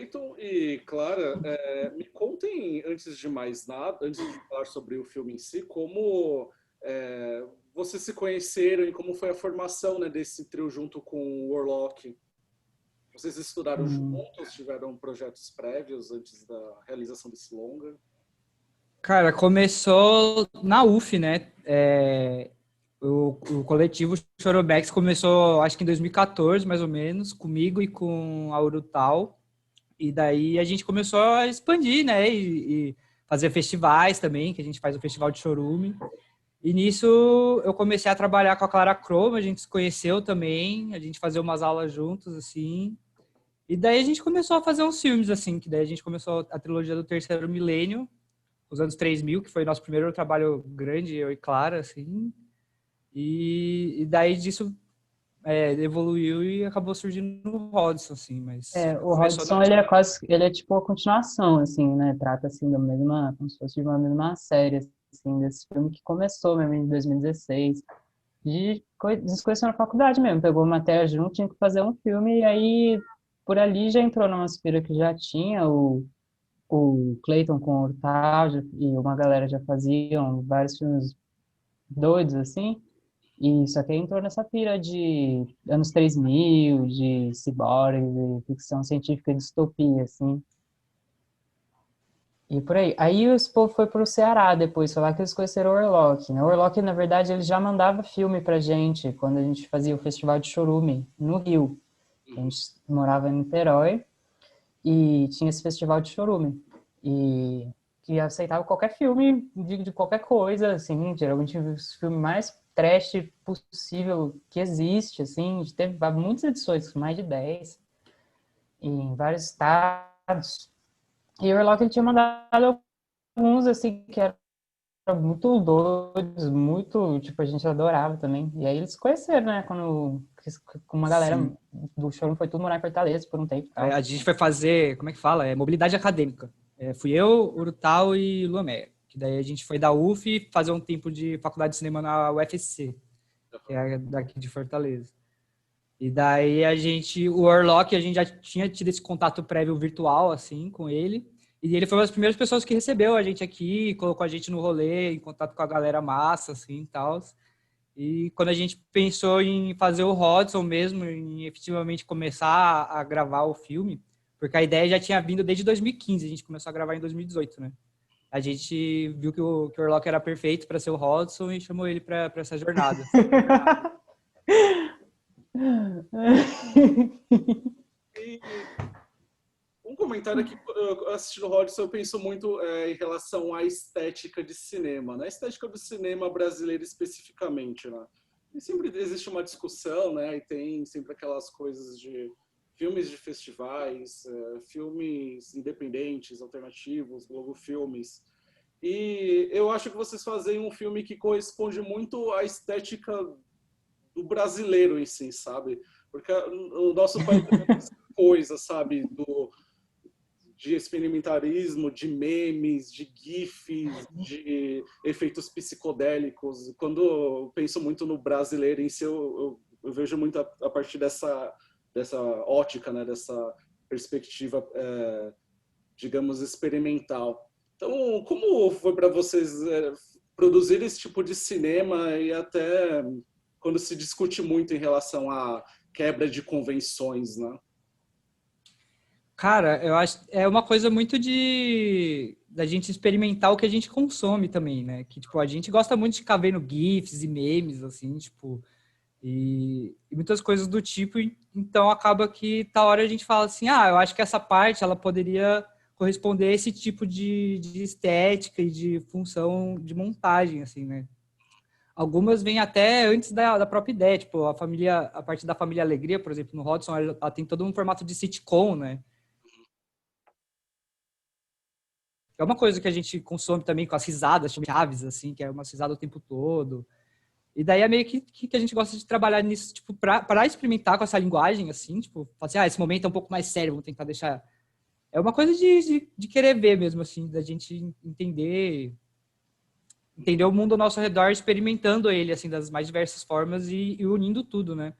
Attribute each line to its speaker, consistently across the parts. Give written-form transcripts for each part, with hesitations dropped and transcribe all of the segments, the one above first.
Speaker 1: Cleiton e Clara, me contem, antes de mais nada, antes de falar sobre o filme em si, como vocês se conheceram e como foi a formação, né, desse trio junto com o Warlock. Vocês estudaram juntos, tiveram projetos prévios antes da realização desse longa?
Speaker 2: Cara, começou na UF, né? O coletivo Chorobex começou, acho que em 2014, mais ou menos, comigo e com a Urutau. E daí a gente começou a expandir, né? E fazer festivais também, que a gente faz o Festival de Chorume. E nisso eu comecei a trabalhar com a Clara Croma, a gente se conheceu também, a gente fazia umas aulas juntos, assim. E daí a gente começou a fazer uns filmes, assim, que daí a gente começou a trilogia do Terceiro Milênio, os anos 3000, que foi nosso primeiro trabalho grande, eu e Clara, assim. E daí disso evoluiu e acabou surgindo o Rodson, assim, mas
Speaker 3: O
Speaker 2: começou
Speaker 3: Hodgson, ele é tipo a continuação, assim, né? Trata, assim, da mesma, como se fosse de uma mesma série, assim, desse filme que começou mesmo em 2016. Desconheceu na faculdade mesmo, pegou matéria junto, tinha que fazer um filme, e aí, por ali já entrou numa aspira que já tinha o Clayton com o Hurtado, e uma galera já faziam vários filmes doidos, assim, e só que aí entrou nessa pira de anos 3000 de ciborgues, de ficção científica, de distopia, assim. E por aí. Aí esse povo foi pro Ceará depois, foi lá que eles conheceram o Orlock, né? O Orlock, na verdade, ele já mandava filme pra gente, quando a gente fazia o Festival de Chorume, no Rio. A gente morava em Niterói, e tinha esse Festival de Chorume. E que aceitava qualquer filme de qualquer coisa, assim, geralmente os filmes mais trash possível que existe, assim, a gente teve muitas edições, mais de 10, em vários estados. E o Orlock ele tinha mandado alguns, assim, que eram muito doidos, muito, tipo, a gente adorava também. E aí eles se conheceram, né, quando uma galera
Speaker 2: Sim.
Speaker 3: do show foi tudo morar em Fortaleza por um tempo e tal.
Speaker 2: A gente foi fazer, como é que fala? Mobilidade acadêmica. Fui eu, Urutau e Luamé. Que daí a gente foi da UF fazer um tempo de faculdade de cinema na UFC, que é daqui de Fortaleza. E daí o Orlock, a gente já tinha tido esse contato prévio virtual, assim, com ele. E ele foi uma das primeiras pessoas que recebeu a gente aqui, colocou a gente no rolê, em contato com a galera massa, assim, e tal. E quando a gente pensou em fazer o Hodgson mesmo, em efetivamente começar a gravar o filme, porque a ideia já tinha vindo desde 2015, a gente começou a gravar em 2018, né? A gente viu que o Orlock era perfeito para ser o Hodgson e chamou ele para essa jornada.
Speaker 1: E um comentário aqui, assistindo o Hodgson, eu penso muito em relação à estética de cinema, né? A estética do cinema brasileiro especificamente, né? E sempre existe uma discussão, né? E tem sempre aquelas coisas de filmes de festivais, filmes independentes, alternativos, Globo Filmes. E eu acho que vocês fazem um filme que corresponde muito à estética do brasileiro em si, sabe? Porque o nosso país tem essa coisa, sabe? De experimentarismo, de memes, de gifs, de efeitos psicodélicos. Quando eu penso muito no brasileiro em si, eu vejo muito a partir dessa ótica, né? Dessa perspectiva, digamos, experimental. Então, como foi para vocês produzir esse tipo de cinema e até quando se discute muito em relação à quebra de convenções, né?
Speaker 2: Cara, eu acho é uma coisa muito da gente experimentar o que a gente consome também, né? Que tipo, a gente gosta muito de ficar vendo GIFs e memes, assim, tipo, e muitas coisas do tipo, então acaba que tá hora a gente fala assim, eu acho que essa parte ela poderia corresponder a esse tipo de estética e de função de montagem, assim, né? Algumas vêm até antes da própria ideia, tipo, a parte da Família Alegria, por exemplo, no Hodgson, ela tem todo um formato de sitcom, né? É uma coisa que a gente consome também com as risadas, tipo, chaves, assim, que é uma risada o tempo todo. E daí é meio que a gente gosta de trabalhar nisso, tipo, pra experimentar com essa linguagem, assim, tipo, falar assim, esse momento é um pouco mais sério, vamos tentar deixar... É uma coisa de querer ver mesmo, assim, da gente entender o mundo ao nosso redor, experimentando ele, assim, das mais diversas formas e unindo tudo, né?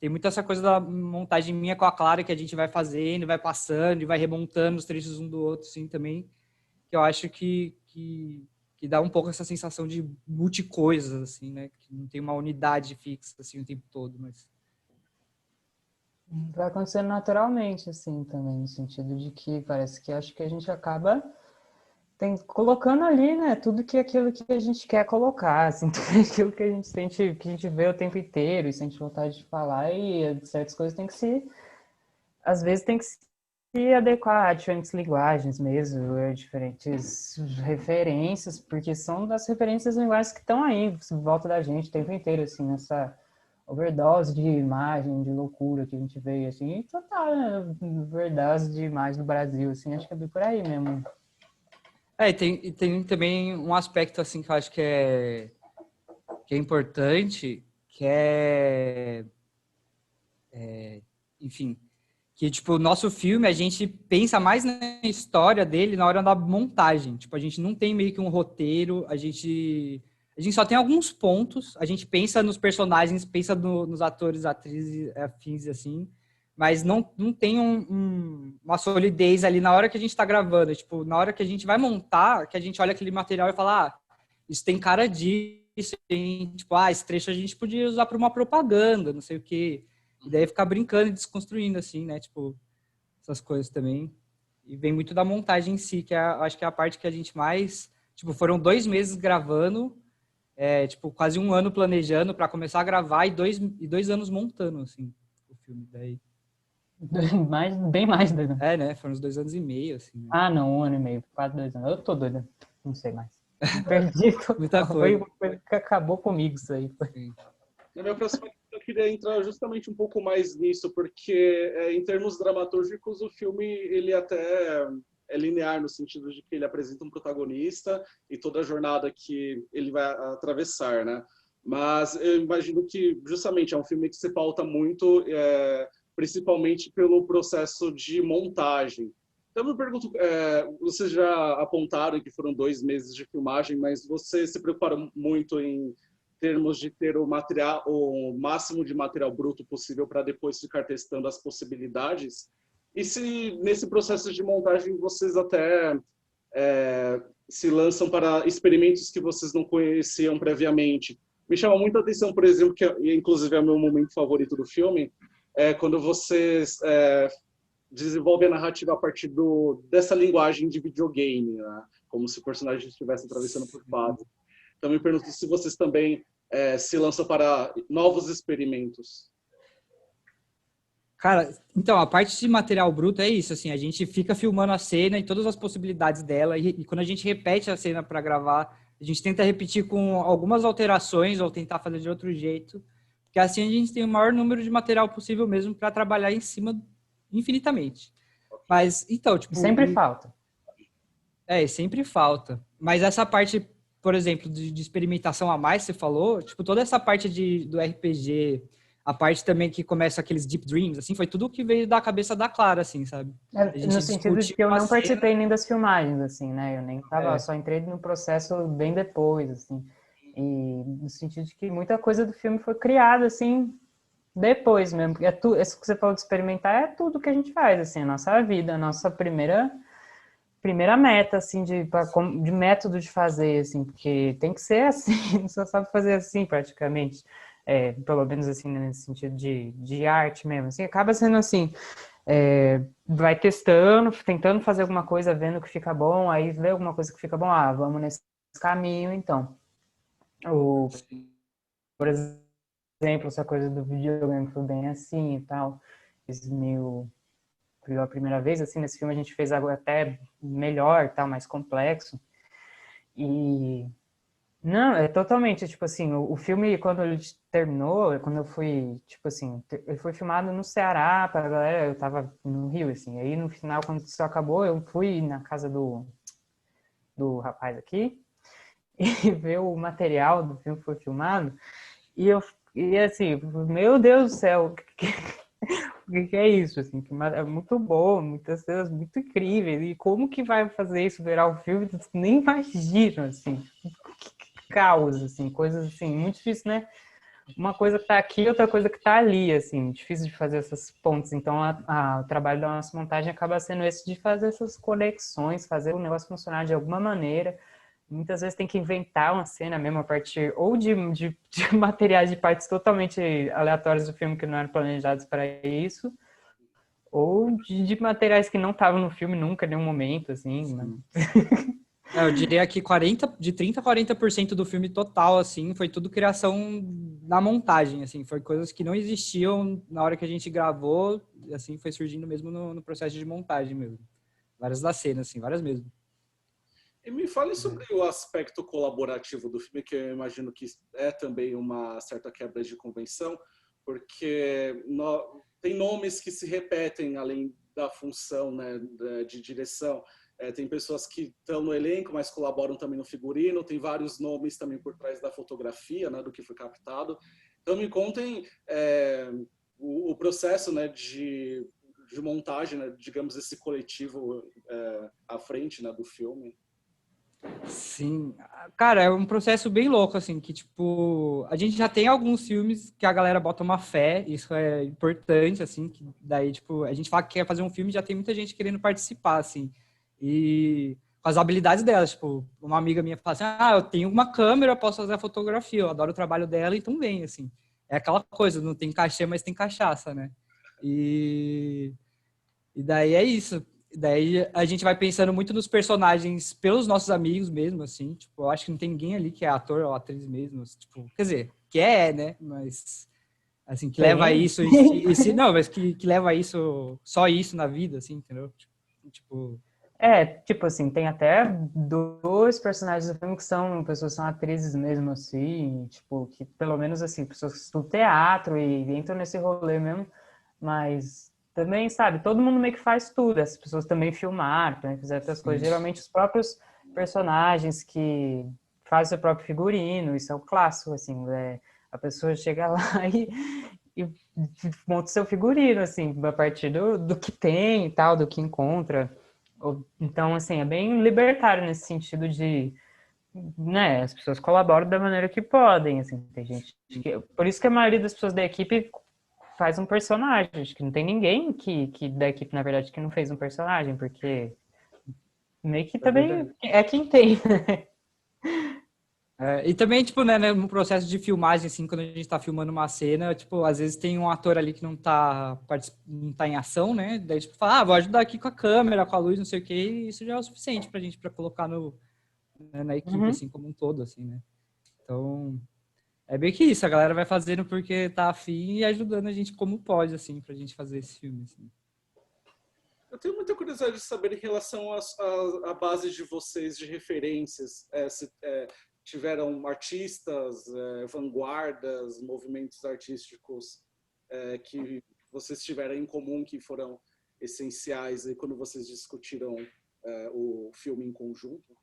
Speaker 2: tem muito essa coisa da montagem minha com a Clara, que a gente vai fazendo, vai passando e vai remontando os trechos um do outro, assim, também. Que eu acho que dá um pouco essa sensação de multicoisas, assim, né? Que não tem uma unidade fixa, assim, o tempo todo, mas...
Speaker 3: Vai acontecendo naturalmente, assim, também, no sentido de que parece que acho que a gente acaba colocando ali, né, tudo que aquilo que a gente quer colocar, assim, tudo aquilo que a gente sente, que a gente vê o tempo inteiro e sente vontade de falar, e certas coisas tem que se, às vezes tem que se adequar a diferentes linguagens mesmo, a diferentes referências, porque são das referências linguagens que estão aí, em volta da gente o tempo inteiro, assim, nessa overdose de imagem, de loucura que a gente vê, assim, e total, né, overdose de imagem do Brasil, assim, acho que é bem por aí mesmo.
Speaker 2: E tem também um aspecto, assim, que eu acho que é importante, que enfim, que, tipo, o nosso filme, a gente pensa mais na história dele na hora da montagem. Tipo, a gente não tem meio que um roteiro, a gente só tem alguns pontos, a gente pensa nos personagens, pensa nos atores, atrizes, afins, assim, mas não tem uma solidez ali na hora que a gente tá gravando. Tipo, na hora que a gente vai montar, que a gente olha aquele material e fala, isso tem cara disso, hein? Tipo, esse trecho a gente podia usar para uma propaganda, não sei o quê. E daí ficar brincando e desconstruindo, assim, né? Tipo, essas coisas também. E vem muito da montagem em si, que acho que é a parte que a gente mais... Tipo, foram 2 meses gravando, tipo, quase 1 ano planejando para começar a gravar e 2 anos montando, assim, o filme. Daí...
Speaker 3: Bem mais doido.
Speaker 2: Né? Foram uns 2 anos e meio, assim. Né?
Speaker 3: Não, 1 ano e meio, quase 2 anos. Eu tô doida, não sei mais. Perdi total.
Speaker 2: Muita
Speaker 3: Foi
Speaker 2: coisa.
Speaker 3: uma coisa que acabou comigo isso aí.
Speaker 2: Sim.
Speaker 1: Na minha próxima eu queria entrar justamente um pouco mais nisso, porque em termos dramatúrgicos o filme ele até é linear no sentido de que ele apresenta um protagonista e toda a jornada que ele vai atravessar, né? Mas eu imagino que justamente é um filme que se pauta muito, principalmente pelo processo de montagem. Então eu me pergunto, vocês já apontaram que foram 2 meses de filmagem, mas você se preocupa muito em termos de ter o material, o máximo de material bruto possível para depois ficar testando as possibilidades? E se nesse processo de montagem vocês até se lançam para experimentos que vocês não conheciam previamente? Me chama muita atenção, por exemplo, que inclusive é o meu momento favorito do filme, quando vocês desenvolvem a narrativa a partir dessa linguagem de videogame, né? Como se o personagem estivesse atravessando por fases. Então, me pergunto se vocês também se lançam para novos experimentos.
Speaker 2: Cara, então, a parte de material bruto é isso, assim, a gente fica filmando a cena e todas as possibilidades dela, e quando a gente repete a cena para gravar, a gente tenta repetir com algumas alterações ou tentar fazer de outro jeito, porque assim a gente tem o maior número de material possível mesmo para trabalhar em cima infinitamente. Mas, então, tipo...
Speaker 3: Sempre falta.
Speaker 2: Sempre falta. Mas essa parte, por exemplo, de experimentação a mais, você falou, tipo, toda essa parte do RPG, a parte também que começa aqueles deep dreams, assim, foi tudo que veio da cabeça da Clara, assim, sabe?
Speaker 3: No sentido de que eu não participei nem das filmagens, assim, né? Eu nem tava, só entrei no processo bem depois, assim. E no sentido de que muita coisa do filme foi criada, assim, depois mesmo. Isso que você falou de experimentar é tudo que a gente faz, assim, a nossa vida, a nossa primeira meta, assim, de método de fazer, assim, porque tem que ser assim, só sabe fazer assim, praticamente. Pelo menos, assim, nesse sentido de arte mesmo, assim, acaba sendo assim, vai testando, tentando fazer alguma coisa, vendo que fica bom, aí vê alguma coisa que fica bom, vamos nesse caminho, então. Por exemplo, essa coisa do videogame foi bem assim e tal, pela primeira vez, assim, nesse filme a gente fez algo até melhor, tal, mais complexo. E não, totalmente, tipo assim, o filme, quando ele terminou, quando eu fui, tipo assim, ele foi filmado no Ceará, pra galera, eu tava no Rio, assim, aí no final, quando isso acabou, eu fui na casa do rapaz aqui e ver o material do filme que foi filmado, e assim, meu Deus do céu, o que é isso, assim, que é muito bom, muitas cenas muito incríveis, e como que vai fazer isso virar um filme, nem imagino, assim, que caos, assim, coisas assim, muito difícil, né, uma coisa que tá aqui, outra coisa que tá ali, assim, difícil de fazer essas pontes. Então, o trabalho da nossa montagem acaba sendo esse de fazer essas conexões, fazer o negócio funcionar de alguma maneira. Muitas vezes tem que inventar uma cena mesmo a partir ou de materiais de partes totalmente aleatórios do filme que não eram planejados para isso, ou de materiais que não estavam no filme nunca, em nenhum momento, assim, né?
Speaker 2: Eu diria que de 30% a 40% do filme total, assim, foi tudo criação na montagem, assim, foi coisas que não existiam na hora que a gente gravou, assim, foi surgindo mesmo no processo de montagem mesmo. Várias das cenas, assim, várias mesmo.
Speaker 1: E me fale sobre o aspecto colaborativo do filme, que eu imagino que é também uma certa quebra de convenção, porque tem nomes que se repetem além da função, né, de direção. Tem pessoas que estão no elenco, mas colaboram também no figurino, tem vários nomes também por trás da fotografia, né, do que foi captado. Então me contem o processo, né, de montagem, né, digamos, esse coletivo à frente, né, do filme.
Speaker 2: Sim, cara, é um processo bem louco, assim, que, tipo, a gente já tem alguns filmes que a galera bota uma fé, isso é importante, assim, que daí, tipo, a gente fala que quer fazer um filme e já tem muita gente querendo participar, assim, e com as habilidades dela, tipo, uma amiga minha fala assim, eu tenho uma câmera, eu posso fazer a fotografia, eu adoro o trabalho dela, então vem, assim, é aquela coisa, não tem cachê, mas tem cachaça, né, e daí é isso. Daí a gente vai pensando muito nos personagens pelos nossos amigos mesmo, assim. Tipo, eu acho que não tem ninguém ali que é ator ou atriz mesmo. Tipo, quer dizer, que né? Mas, assim, que leva isso... não, mas que leva isso... Só isso na vida, assim, entendeu? Tipo...
Speaker 3: Tipo assim, tem até dois personagens do filme que são pessoas que são atrizes mesmo, assim, tipo, que pelo menos, assim, pessoas que estudam teatro e entram nesse rolê mesmo, mas também, sabe, todo mundo meio que faz tudo, essas pessoas também filmaram, também fizeram outras coisas, geralmente os próprios personagens que fazem seu próprio figurino, isso é o clássico, assim, a pessoa chega lá e monta seu figurino, assim, a partir do que tem e tal, do que encontra. Então, assim, é bem libertário nesse sentido de, né, as pessoas colaboram da maneira que podem, assim, tem gente que... Por isso que a maioria das pessoas da equipe faz um personagem, acho que não tem ninguém que da equipe, na verdade, que não fez um personagem, porque meio que também é quem tem.
Speaker 2: E também, tipo, né, no processo de filmagem, assim, quando a gente tá filmando uma cena, tipo, às vezes tem um ator ali que não tá em ação, né? Daí, tipo, fala, vou ajudar aqui com a câmera, com a luz, não sei o quê, e isso já é o suficiente pra gente, pra colocar né, na equipe, assim, como um todo, assim, né? Então, é bem que isso, a galera vai fazendo porque tá afim e ajudando a gente como pode, assim, pra gente fazer esse filme, assim.
Speaker 1: Eu tenho muita curiosidade de saber em relação à base de vocês de referências, se tiveram artistas, vanguardas, movimentos artísticos que vocês tiveram em comum, que foram essenciais aí quando vocês discutiram o filme em conjunto?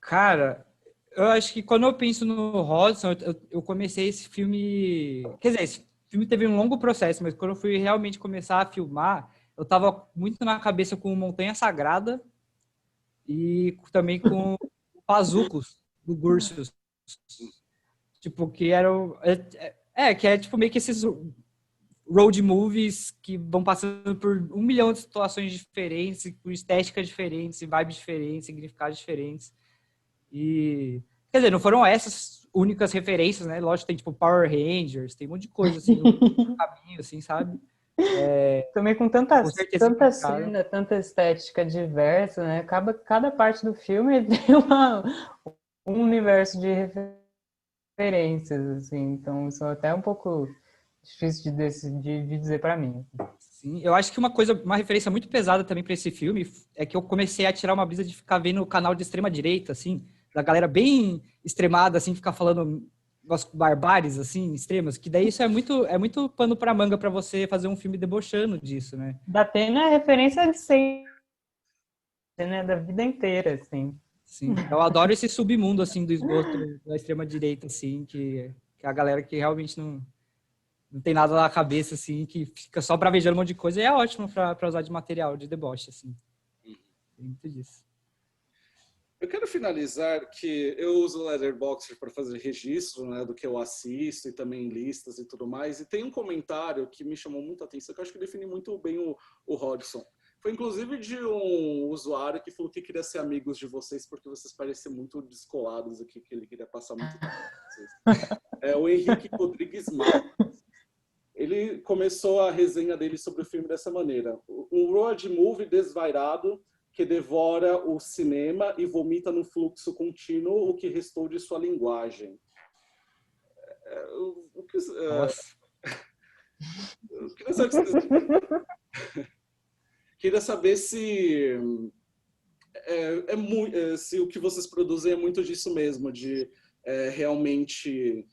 Speaker 2: Cara, eu acho que quando eu penso no Hodgson, eu comecei esse filme... Quer dizer, esse filme teve um longo processo, mas quando eu fui realmente começar a filmar, eu tava muito na cabeça com Montanha Sagrada e também com Pazucos, do Gursius. Tipo, que eram... que é tipo meio que esses road movies que vão passando por 1 milhão de situações diferentes, com estéticas diferentes, vibes diferentes, significados diferentes. E, quer dizer, não foram essas únicas referências, né? Lógico, tem tipo Power Rangers, tem um monte de coisa assim no caminho, assim, sabe?
Speaker 3: Também com
Speaker 2: Com certeza
Speaker 3: tanta
Speaker 2: implicaram.
Speaker 3: cena, tanta estética diversa, né? Cada parte do filme tem um universo de referências, assim. Então, isso é até um pouco difícil de dizer para mim.
Speaker 2: Sim, eu acho que uma referência muito pesada também para esse filme é que eu comecei a tirar uma brisa de ficar vendo o canal de extrema direita, assim, da galera bem extremada, assim, ficar falando umas barbáries, assim, extremas, que daí isso é muito pano para manga para você fazer um filme debochando disso, né?
Speaker 3: Da Atena é referência de sempre, né? Da vida inteira, assim.
Speaker 2: Sim, eu adoro esse submundo, assim, do esgoto da extrema direita, assim, que é a galera que realmente não tem nada na cabeça, assim, que fica só bravejando um monte de coisa, e é ótimo para usar de material, de deboche, assim. Tem muito disso.
Speaker 1: Eu quero finalizar que eu uso o Letterboxd para fazer registro, né, do que eu assisto e também listas e tudo mais. E tem um comentário que me chamou muita atenção, que eu acho que define muito bem o Hodgson. Foi inclusive de um usuário que falou que queria ser amigos de vocês porque vocês parecem muito descolados aqui, que ele queria passar muito tempo com vocês. É o Henrique Rodrigues Marques. Ele começou a resenha dele sobre o filme dessa maneira. Um road movie desvairado que devora o cinema e vomita no fluxo contínuo o que restou de sua linguagem.
Speaker 2: Nossa.
Speaker 1: Queria saber se se o que vocês produzem é muito disso mesmo, de realmente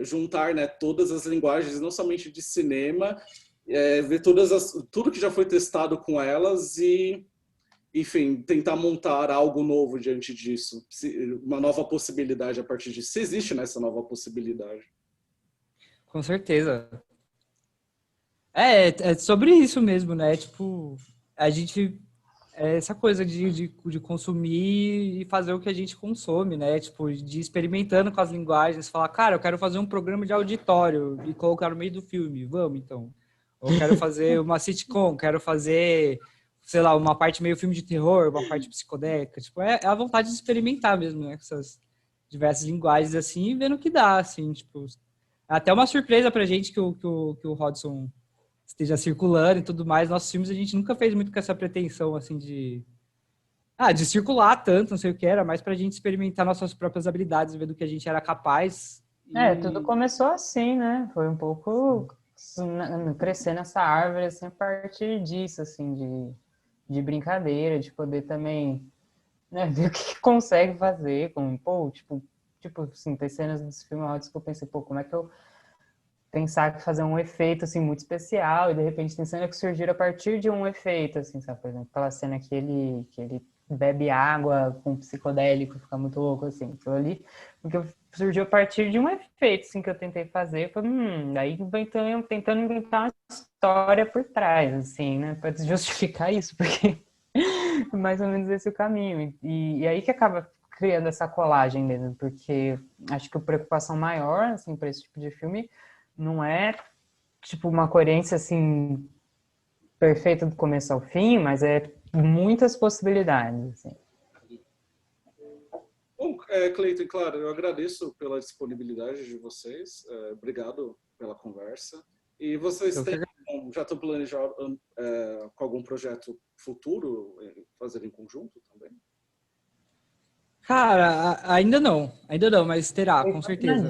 Speaker 1: juntar, né, todas as linguagens, não somente de cinema, ver tudo que já foi testado com elas e, enfim, tentar montar algo novo diante disso, uma nova possibilidade a partir disso. Se existe nessa nova possibilidade.
Speaker 2: Com certeza. É sobre isso mesmo, né? Tipo, a gente... essa coisa de consumir e fazer o que a gente consome, né? Tipo, de ir experimentando com as linguagens, falar, cara, eu quero fazer um programa de auditório e colocar no meio do filme, vamos então. Ou quero fazer uma sitcom, quero fazer, sei lá, uma parte meio filme de terror, uma parte psicodélica. Tipo, é a vontade de experimentar mesmo, né? Com essas diversas linguagens, assim, e vendo o que dá, assim, tipo... É até uma surpresa pra gente que o Hodgson esteja circulando e tudo mais. Nossos filmes a gente nunca fez muito com essa pretensão, assim, de circular tanto, não sei o que era, mas pra gente experimentar nossas próprias habilidades, ver do que a gente era capaz.
Speaker 3: Tudo começou assim, né? Foi um pouco crescer nessa árvore, assim, a partir disso, assim, de brincadeira, de poder também, né, ver o que consegue fazer, tipo, assim, tem cenas desse filme que eu pensei, como é que eu pensar que fazer um efeito, assim, muito especial, e de repente tem cena que surgiram a partir de um efeito, assim, sabe? Por exemplo, aquela cena que ele bebe água com psicodélico, fica muito louco, assim, aquilo ali, porque surgiu a partir de um efeito, assim, que eu tentei fazer, daí tentando inventar uma história por trás, assim, né, para justificar isso, porque mais ou menos esse é o caminho, e aí que acaba criando essa colagem mesmo, porque acho que a preocupação maior, assim, para esse tipo de filme não é, tipo, uma coerência, assim, perfeita do começo ao fim, mas é muitas possibilidades, assim.
Speaker 1: Bom, Cleiton, claro, eu agradeço pela disponibilidade de vocês, obrigado pela conversa. E vocês já estão planejando com algum projeto futuro fazer em conjunto também?
Speaker 2: Cara, ainda não, mas terá, com certeza.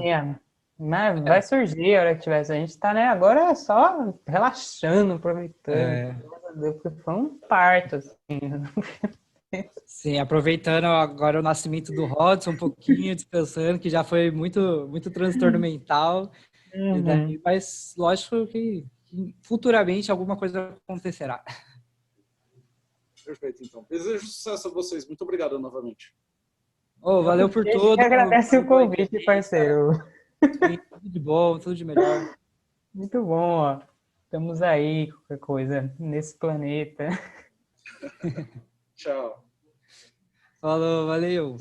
Speaker 3: Mas vai surgir a hora que tiver. A gente tá, né, agora só relaxando, aproveitando, porque foi um parto, assim.
Speaker 2: Sim, aproveitando agora o nascimento do Hodgson, um pouquinho, descansando, que já foi muito, muito transtorno mental. E daí, mas lógico que futuramente alguma coisa acontecerá.
Speaker 1: Perfeito, então. Desejo sucesso a vocês. Muito obrigado novamente.
Speaker 2: Valeu por tudo.
Speaker 3: Agradece o convite, parceiro.
Speaker 2: Sim, tudo de bom, tudo de melhor.
Speaker 3: Muito bom, ó. Estamos aí, qualquer coisa, nesse planeta.
Speaker 1: Tchau.
Speaker 2: Falou, valeu.